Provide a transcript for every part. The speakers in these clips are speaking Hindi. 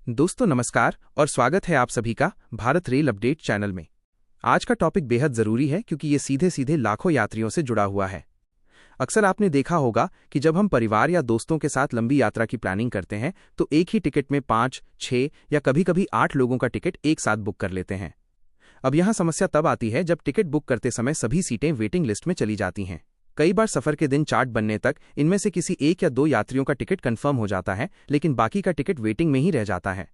दोस्तों नमस्कार और स्वागत है आप सभी का भारत रेल अपडेट चैनल में। आज का टॉपिक बेहद ज़रूरी है क्योंकि ये सीधे सीधे लाखों यात्रियों से जुड़ा हुआ है। अक्सर आपने देखा होगा कि जब हम परिवार या दोस्तों के साथ लंबी यात्रा की प्लानिंग करते हैं तो एक ही टिकट में 5, 6 या कभी-कभी 8 लोगों का टिकट एक साथ बुक कर लेते हैं। अब यहाँ समस्या तब आती है जब टिकट बुक करते समय सभी सीटें वेटिंग लिस्ट में चली जाती हैं। कई बार सफर के दिन चार्ट बनने तक इनमें से किसी एक या दो यात्रियों का टिकट कंफर्म हो जाता है, लेकिन बाकी का टिकट वेटिंग में ही रह जाता है।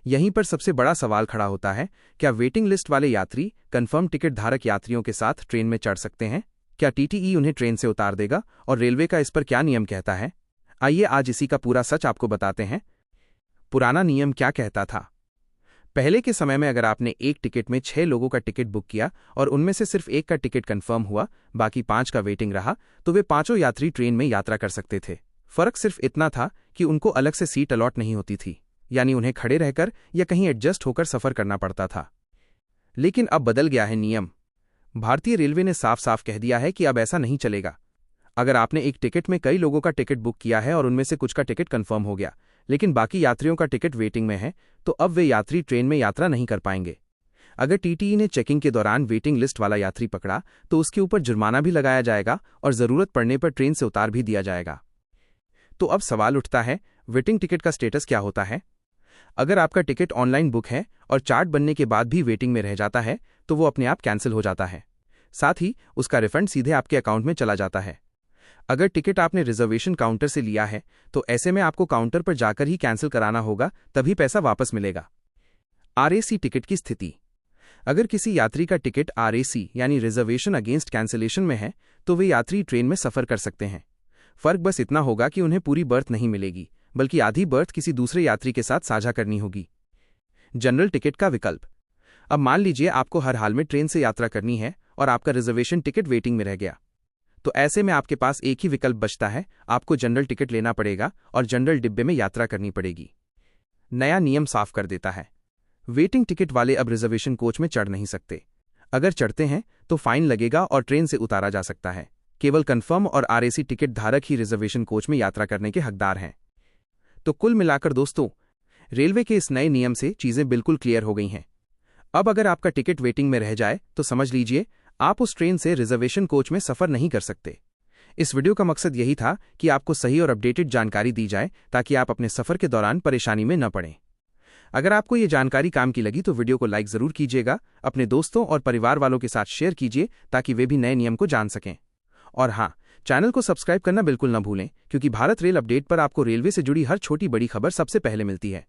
यहीं पर सबसे बड़ा सवाल खड़ा होता है, क्या वेटिंग लिस्ट वाले यात्री कंफर्म टिकट धारक यात्रियों के साथ ट्रेन में चढ़ सकते हैं? क्या टीटीई उन्हें ट्रेन से उतार देगा और रेलवे का इस पर क्या नियम कहता है? आइए आज इसी का पूरा सच आपको बताते हैं। पुराना नियम क्या कहता था? पहले के समय में अगर आपने एक टिकट में 6 लोगों का टिकट बुक किया और उनमें से सिर्फ एक का टिकट कंफर्म हुआ, बाकी 5 का वेटिंग रहा, तो वे पांचों यात्री ट्रेन में यात्रा कर सकते थे। फर्क सिर्फ इतना था कि उनको अलग से सीट अलॉट नहीं होती थी, यानी उन्हें खड़े रहकर या कहीं एडजस्ट होकर सफर करना पड़ता था। लेकिन अब बदल गया है नियम। भारतीय रेलवे ने साफ साफ कह दिया है कि अब ऐसा नहीं चलेगा। अगर आपने एक टिकट में कई लोगों का टिकट बुक किया है और उनमें से कुछ का टिकट कंफर्म हो गया, लेकिन बाकी यात्रियों का टिकट वेटिंग में है, तो अब वे यात्री ट्रेन में यात्रा नहीं कर पाएंगे। अगर टीटीई ने चेकिंग के दौरान वेटिंग लिस्ट वाला यात्री पकड़ा तो उसके ऊपर जुर्माना भी लगाया जाएगा और जरूरत पड़ने पर ट्रेन से उतार भी दिया जाएगा। तो अब सवाल उठता है, वेटिंग टिकट का स्टेटस क्या होता है? अगर आपका टिकट ऑनलाइन बुक है और चार्ट बनने के बाद भी वेटिंग में रह जाता है तो वो अपने आप कैंसिल हो जाता है। साथ ही उसका रिफंड सीधे आपके अकाउंट में चला जाता है। अगर टिकट आपने रिजर्वेशन काउंटर से लिया है तो ऐसे में आपको काउंटर पर जाकर ही कैंसिल कराना होगा, तभी पैसा वापस मिलेगा। आरएसी टिकट की स्थिति। अगर किसी यात्री का टिकट आरएसी यानी रिजर्वेशन अगेंस्ट कैंसिलेशन में है तो वे यात्री ट्रेन में सफर कर सकते हैं। फर्क बस इतना होगा कि उन्हें पूरी बर्थ नहीं मिलेगी, बल्कि आधी बर्थ किसी दूसरे यात्री के साथ साझा करनी होगी। जनरल टिकट का विकल्प। अब मान लीजिए आपको हर हाल में ट्रेन से यात्रा करनी है और आपका रिजर्वेशन टिकट वेटिंग में रह गया, तो ऐसे में आपके पास एक ही विकल्प बचता है, आपको जनरल टिकट लेना पड़ेगा और जनरल डिब्बे में यात्रा करनी पड़ेगी। नया नियम साफ कर देता है, वेटिंग टिकट वाले अब रिजर्वेशन कोच में चढ़ नहीं सकते। अगर चढ़ते हैं तो फाइन लगेगा और ट्रेन से उतारा जा सकता है। केवल कंफर्म और आरएसी टिकट धारक ही रिजर्वेशन कोच में यात्रा करने के हकदार हैं। तो कुल मिलाकर दोस्तों, रेलवे के इस नए नियम से चीजें बिल्कुल क्लियर हो गई हैं। अब अगर आपका टिकट वेटिंग में रह जाए तो समझ लीजिए आप उस ट्रेन से रिजर्वेशन कोच में सफर नहीं कर सकते। इस वीडियो का मकसद यही था कि आपको सही और अपडेटेड जानकारी दी जाए ताकि आप अपने सफर के दौरान परेशानी में न पड़ें। अगर आपको ये जानकारी काम की लगी तो वीडियो को लाइक जरूर कीजिएगा, अपने दोस्तों और परिवार वालों के साथ शेयर कीजिए ताकि वे भी नए नियम को जान सकें। और हाँ, चैनल को सब्सक्राइब करना बिल्कुल न भूलें, क्योंकि भारत रेल अपडेट पर आपको रेलवे से जुड़ी हर छोटी बड़ी खबर सबसे पहले मिलती है।